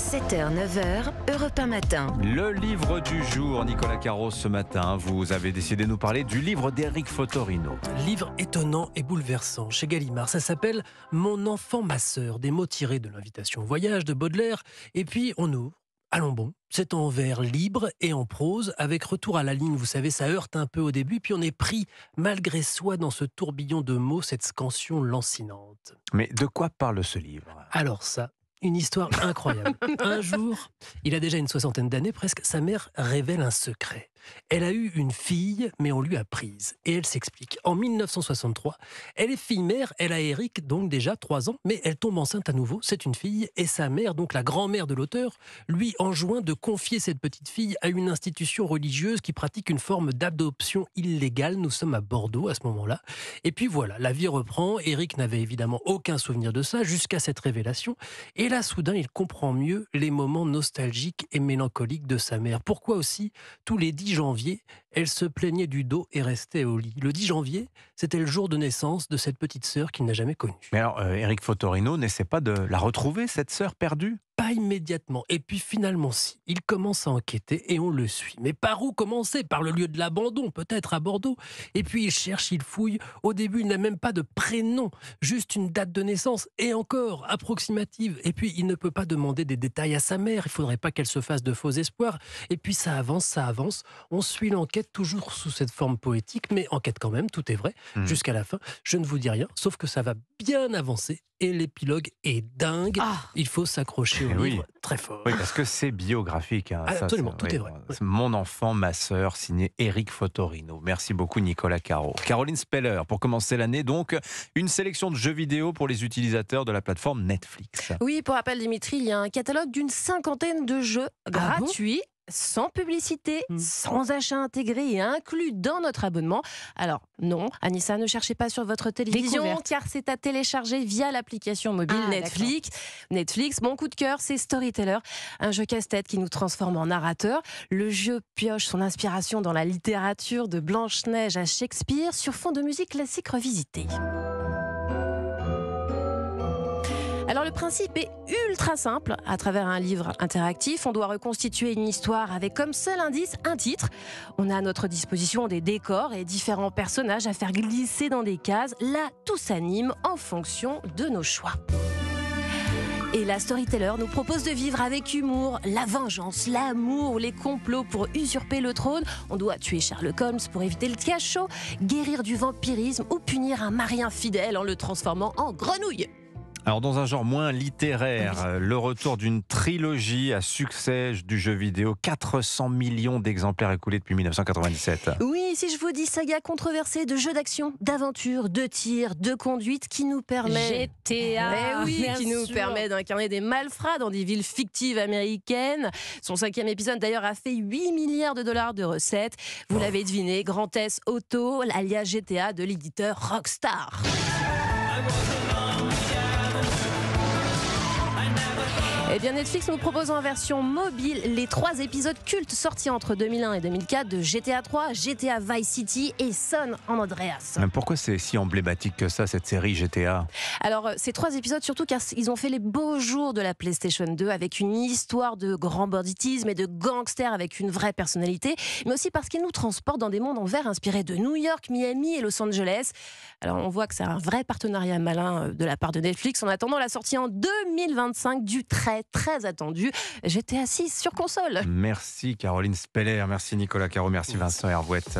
7h, 9h, Europe 1 matin. Le livre du jour, Nicolas Carros, ce matin, vous avez décidé de nous parler du livre d'Éric Fotorino. Livre étonnant et bouleversant chez Gallimard. Ça s'appelle « Mon enfant, ma sœur », des mots tirés de l'invitation au voyage de Baudelaire. Et puis on ouvre. Allons bon, c'est en vers libre et en prose, avec retour à la ligne. Vous savez, ça heurte un peu au début, puis on est pris malgré soi dans ce tourbillon de mots, cette scansion lancinante. Mais de quoi parle ce livre ? Alors ça, une histoire incroyable. Un jour, il a déjà une soixantaine d'années presque, sa mère révèle un secret. Elle a eu une fille, mais on lui a prise. Et elle s'explique. En 1963, elle est fille-mère, elle a Éric, donc déjà 3 ans, mais elle tombe enceinte à nouveau, c'est une fille, et sa mère, donc la grand-mère de l'auteur, lui enjoint de confier cette petite fille à une institution religieuse qui pratique une forme d'adoption illégale. Nous sommes à Bordeaux à ce moment-là. Et puis voilà, la vie reprend. Éric n'avait évidemment aucun souvenir de ça, jusqu'à cette révélation. Et là, soudain, il comprend mieux les moments nostalgiques et mélancoliques de sa mère. Pourquoi aussi, tous les 10 janvier, elle se plaignait du dos et restait au lit. Le 10 janvier, c'était le jour de naissance de cette petite sœur qu'il n'a jamais connue. Mais alors, Éric Fotorino n'essaie pas de la retrouver, cette sœur perdue ? Pas immédiatement. Et puis finalement, si. Il commence à enquêter et on le suit. Mais par où commencer ? Par le lieu de l'abandon, peut-être à Bordeaux. Et puis il cherche, il fouille. Au début, il n'a même pas de prénom, juste une date de naissance, et encore approximative. Et puis il ne peut pas demander des détails à sa mère. Il faudrait pas qu'elle se fasse de faux espoirs. Et puis ça avance, ça avance. On suit l'enquête toujours sous cette forme poétique, mais enquête quand même, tout est vrai, jusqu'à la fin. Je ne vous dis rien, sauf que ça va bien avancer. Et l'épilogue est dingue. Il faut s'accrocher au livre très fort. Oui, parce que c'est biographique. Hein. Absolument, tout est vrai. C'est Mon enfant, ma sœur, signé Éric Fotorino. Merci beaucoup Nicolas Carros. Caroline Speller, pour commencer l'année, donc, une sélection de jeux vidéo pour les utilisateurs de la plateforme Netflix. Oui, pour rappel Dimitri, il y a un catalogue d'une 50aine de jeux gratuits. Sans publicité, sans achat intégré et inclus dans notre abonnement. Alors non, Anissa, ne cherchez pas sur votre télévision car c'est à télécharger via l'application mobile Netflix. Netflix, mon coup de cœur, c'est Storyteller, un jeu casse-tête qui nous transforme en narrateur. Le jeu pioche son inspiration dans la littérature de Blanche-Neige à Shakespeare sur fond de musique classique revisitée. Alors le principe est ultra simple. À travers un livre interactif, on doit reconstituer une histoire avec comme seul indice un titre. On a à notre disposition des décors et différents personnages à faire glisser dans des cases. Là, tout s'anime en fonction de nos choix. Et la Storyteller nous propose de vivre avec humour la vengeance, l'amour, les complots pour usurper le trône. On doit tuer Sherlock Holmes pour éviter le cachot, guérir du vampirisme ou punir un mari infidèle en le transformant en grenouille. Alors dans un genre moins littéraire, le retour d'une trilogie à succès du jeu vidéo, 400 millions d'exemplaires écoulés depuis 1997. Oui, si je vous dis saga controversée de jeux d'action, d'aventure, de tir, de conduite qui nous permet... GTA, qui nous permet d'incarner des malfrats dans des villes fictives américaines. Son 5e épisode d'ailleurs a fait 8 milliards de dollars de recettes. Vous l'avez deviné, Grand S Auto, alias GTA de l'éditeur Rockstar. Eh bien, Netflix nous propose en version mobile les 3 épisodes cultes sortis entre 2001 et 2004 de GTA 3, GTA Vice City et San Andreas. Mais pourquoi c'est si emblématique que ça, cette série GTA ? Alors, ces 3 épisodes, surtout car ils ont fait les beaux jours de la PlayStation 2 avec une histoire de grand banditisme et de gangsters avec une vraie personnalité, mais aussi parce qu'ils nous transportent dans des mondes en verre inspirés de New York, Miami et Los Angeles. Alors, on voit que c'est un vrai partenariat malin de la part de Netflix en attendant la sortie en 2025 du très attendu GTA 6 sur console. Merci Caroline Speller, merci Nicolas Carros, merci Vincent Hervouette.